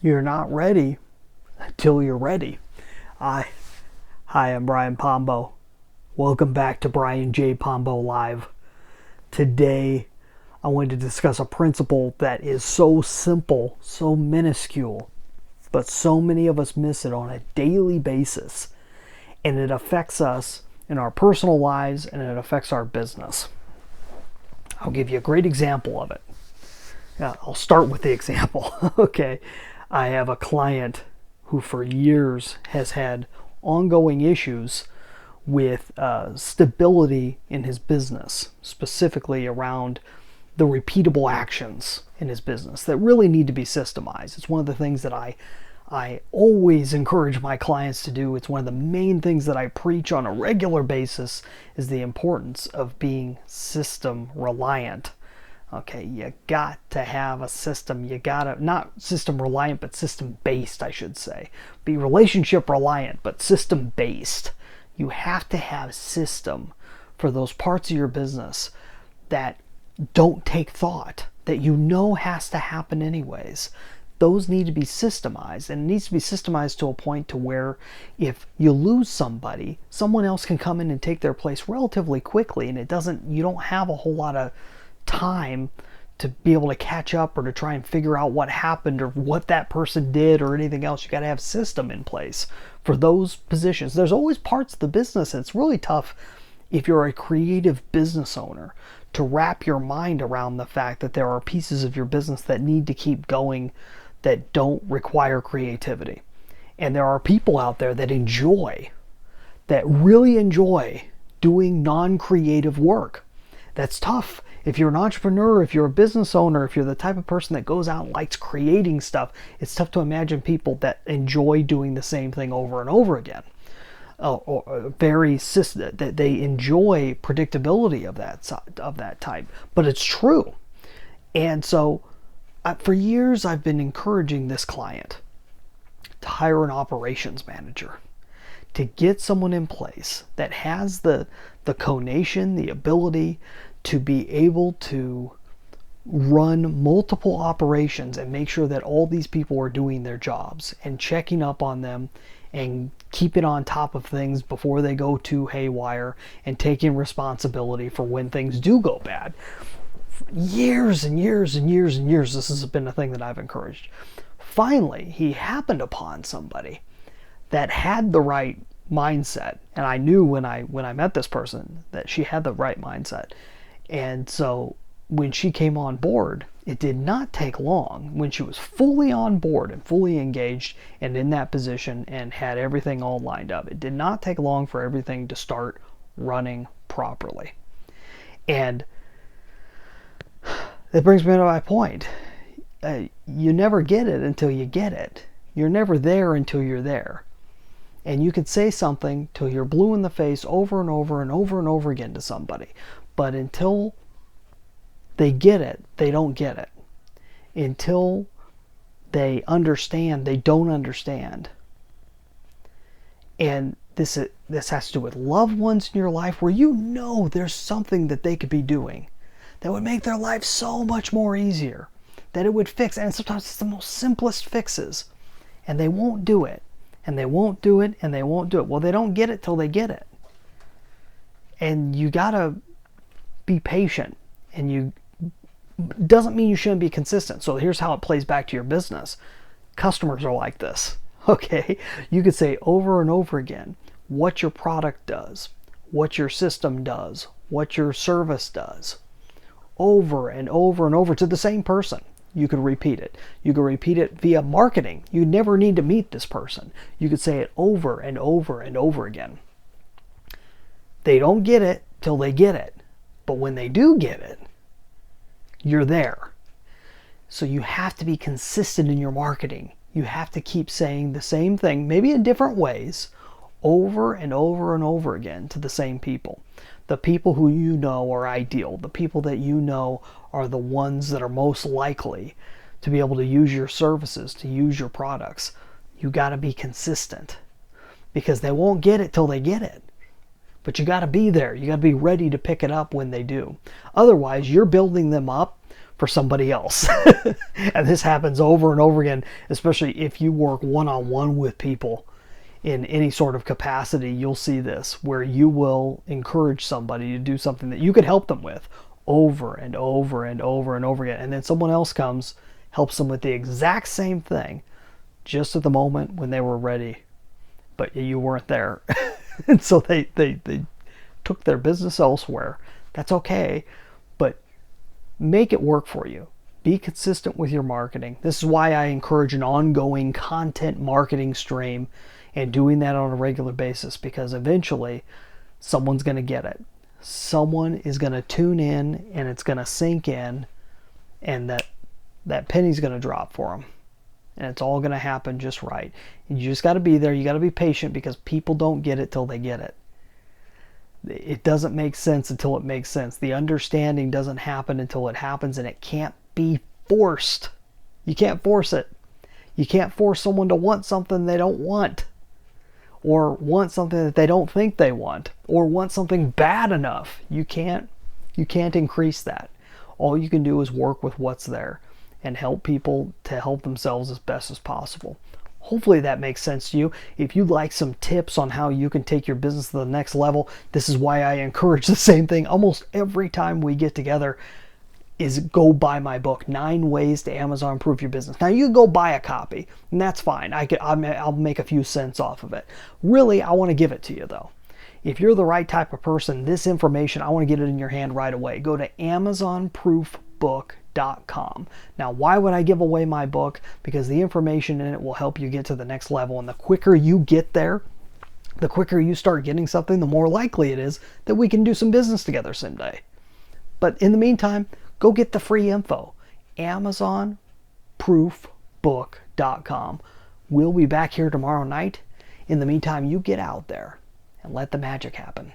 You're not ready until you're ready. Hi, I'm Brian Pombo. Welcome back to Brian J. Pombo Live. Today, I wanted to discuss a principle that is so simple, so minuscule, but so many of us miss it on a daily basis. And it affects us in our personal lives and it affects our business. I'll give you a great example of it. I'll start with the example. Okay. I have a client who for years has had ongoing issues with stability in his business, specifically around the repeatable actions in his business that really need to be systemized. It's one of the things that I always encourage my clients to do. It's one of the main things that I preach on a regular basis is the importance of being system reliant. Okay, you got to have a system. You gotta, not system reliant, but system based, I should say. Be relationship reliant, but system based. You have to have system for those parts of your business that don't take thought, that you know has to happen anyways. Those need to be systemized, and it needs to be systemized to a point to where if you lose somebody, someone else can come in and take their place relatively quickly, and you don't have a whole lot of time to be able to catch up or to try and figure out what happened or what that person did or anything else. You got to have system in place for those positions. There's always parts of the business, and it's really tough if you're a creative business owner to wrap your mind around the fact that there are pieces of your business that need to keep going that don't require creativity. And there are people out there that really enjoy doing non-creative work. That's tough. If you're an entrepreneur, if you're a business owner, if you're the type of person that goes out and likes creating stuff, it's tough to imagine people that enjoy doing the same thing over and over again. That they enjoy predictability of that type. But it's true. And so for years I've been encouraging this client to hire an operations manager, to get someone in place that has the conation, the ability to be able to run multiple operations and make sure that all these people are doing their jobs and checking up on them and keeping on top of things before they go too haywire and taking responsibility for when things do go bad. For years and years and years and years, this has been a thing that I've encouraged. Finally, he happened upon somebody that had the right mindset, and I knew when I met this person that she had the right mindset. And so when she came on board, it did not take long when she was fully on board and fully engaged and in that position and had everything all lined up. It did not take long for everything to start running properly. And that brings me to my point. You never get it until you get it. You're never there until you're there. And you can say something till you're blue in the face over and over and over and over again to somebody. But until they get it, they don't get it. Until they understand, they don't understand. And this has to do with loved ones in your life where you know there's something that they could be doing that would make their life so much more easier, that it would fix. And sometimes it's the most simplest fixes. And they won't do it. And they won't do it. And they won't do it. Well, they don't get it till they get it. And you gotta be patient, and doesn't mean you shouldn't be consistent. So here's how it plays back to your business. Customers are like this. Okay, you could say over and over again what your product does, what your system does, what your service does, over and over and over to the same person. You could repeat it. You could repeat it via marketing. You never need to meet this person. You could say it over and over and over again. They don't get it till they get it. But when they do get it, you're there. So you have to be consistent in your marketing. You have to keep saying the same thing, maybe in different ways, over and over and over again to the same people. The people who you know are ideal. The people that you know are the ones that are most likely to be able to use your services, to use your products. You got to be consistent because they won't get it till they get it. But you got to be there. You got to be ready to pick it up when they do. Otherwise, you're building them up for somebody else. And this happens over and over again, especially if you work one-on-one with people in any sort of capacity. You'll see this, where you will encourage somebody to do something that you could help them with over and over and over and over again. And then someone else comes, helps them with the exact same thing, just at the moment when they were ready, but you weren't there. And so they took their business elsewhere. That's okay, but make it work for you. Be consistent with your marketing. This is why I encourage an ongoing content marketing stream and doing that on a regular basis, because eventually someone's going to get it. Someone is going to tune in and it's going to sink in, and that penny's going to drop for them. And it's all going to happen just right. And you just got to be there. You got to be patient, because people don't get it till they get it. It doesn't make sense until it makes sense. The understanding doesn't happen until it happens, and it can't be forced. You can't force it. You can't force someone to want something they don't want, or want something that they don't think they want, or want something bad enough. You can't increase that. All you can do is work with what's there and help people to help themselves as best as possible. Hopefully that makes sense to you. If you'd like some tips on how you can take your business to the next level, this is why I encourage the same thing almost every time we get together, is go buy my book, 9 Ways to Amazon Proof Your Business. Now, you can go buy a copy, and that's fine. I'll make a few cents off of it. Really, I want to give it to you, though. If you're the right type of person, this information, I want to get it in your hand right away. Go to AmazonProofBook.com. Now, why would I give away my book? Because the information in it will help you get to the next level. And the quicker you get there, the quicker you start getting something, the more likely it is that we can do some business together someday. But in the meantime, go get the free info. AmazonProofBook.com. We'll be back here tomorrow night. In the meantime, you get out there and let the magic happen.